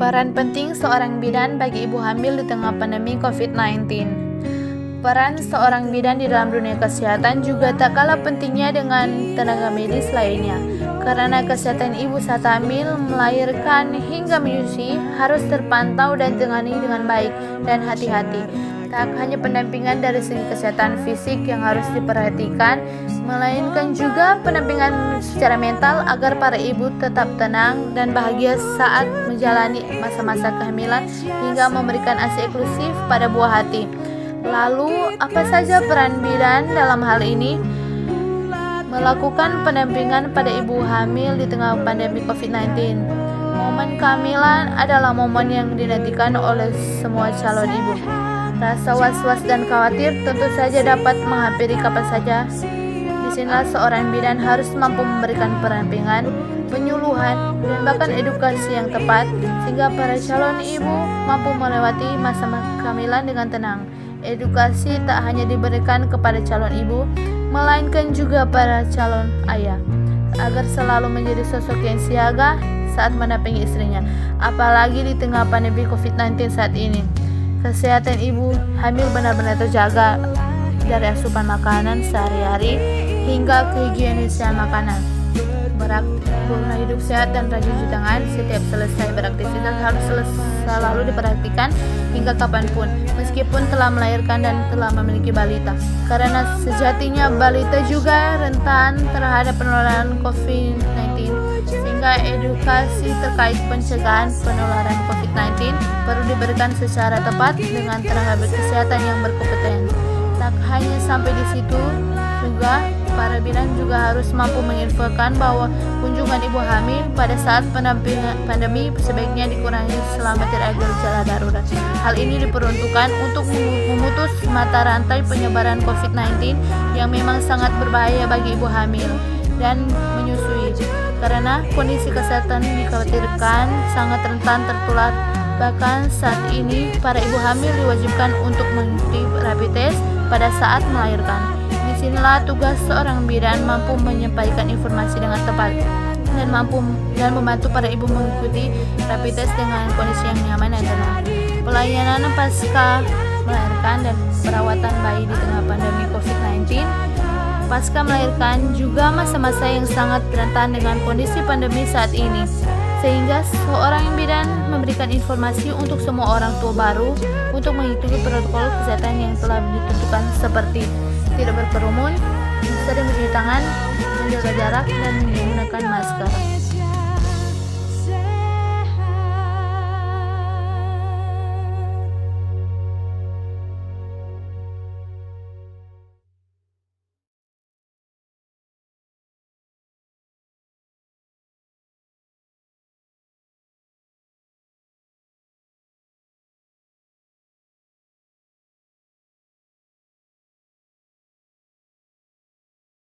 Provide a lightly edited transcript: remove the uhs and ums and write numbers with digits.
Peran penting seorang bidan bagi ibu hamil di tengah pandemi COVID-19. Peran seorang bidan di dalam dunia kesehatan juga tak kalah pentingnya dengan tenaga medis lainnya, karena kesehatan ibu saat hamil, melahirkan hingga menyusui harus terpantau dan ditangani dengan baik dan hati-hati. Tak hanya pendampingan dari segi kesehatan fisik yang harus diperhatikan, melainkan juga pendampingan secara mental agar para ibu tetap tenang dan bahagia saat menjalani masa-masa kehamilan hingga memberikan ASI eksklusif pada buah hati. Lalu, apa saja peran bidan dalam hal ini? Melakukan pendampingan pada ibu hamil di tengah pandemi COVID-19. Momen kehamilan adalah momen yang dinantikan oleh semua calon ibu. Rasa was-was dan khawatir tentu saja dapat menghampiri kapan saja. Disinilah seorang bidan harus mampu memberikan pendampingan, penyuluhan, dan bahkan edukasi yang tepat sehingga para calon ibu mampu melewati masa kehamilan dengan tenang. Edukasi tak hanya diberikan kepada calon ibu, melainkan juga para calon ayah, agar selalu menjadi sosok yang siaga saat mendampingi istrinya, apalagi di tengah pandemi COVID-19 saat ini. Kesehatan ibu hamil benar-benar terjaga, dari asupan makanan sehari-hari hingga kehigienisan makanan. Pola hidup sehat dan rajin cuci tangan setiap selesai beraktivitas harus selalu diperhatikan hingga kapanpun, meskipun telah melahirkan dan telah memiliki balita, karena sejatinya balita juga rentan terhadap penularan COVID-19, sehingga edukasi terkait pencegahan penularan COVID-19 perlu diberikan secara tepat dengan tenaga kesehatan yang berkompeten. Tak hanya sampai di situ, juga para bidan juga harus mampu menginfokan bahwa kunjungan ibu hamil pada saat pandemi sebaiknya dikurangi selama tidak ada gejala darurat. Hal ini diperuntukkan untuk memutus mata rantai penyebaran COVID-19 yang memang sangat berbahaya bagi ibu hamil dan menyusui, karena kondisi kesehatan dikhawatirkan sangat rentan tertular. Bahkan saat ini para ibu hamil diwajibkan untuk mengikuti rapid test pada saat melahirkan. Disinilah tugas seorang bidan mampu menyampaikan informasi dengan tepat dan membantu para ibu mengikuti rapid test dengan kondisi yang nyaman dan tenang. Pelayanan pasca melahirkan dan perawatan bayi di tengah pandemi COVID-19. Pasca melahirkan juga masa-masa yang sangat rentan dengan kondisi pandemi saat ini, sehingga seorang bidan memberikan informasi untuk semua orang tua baru untuk mengikuti protokol kesehatan yang telah ditentukan, seperti tidak berkerumun, sering mencuci tangan, menjaga jarak, dan menggunakan masker.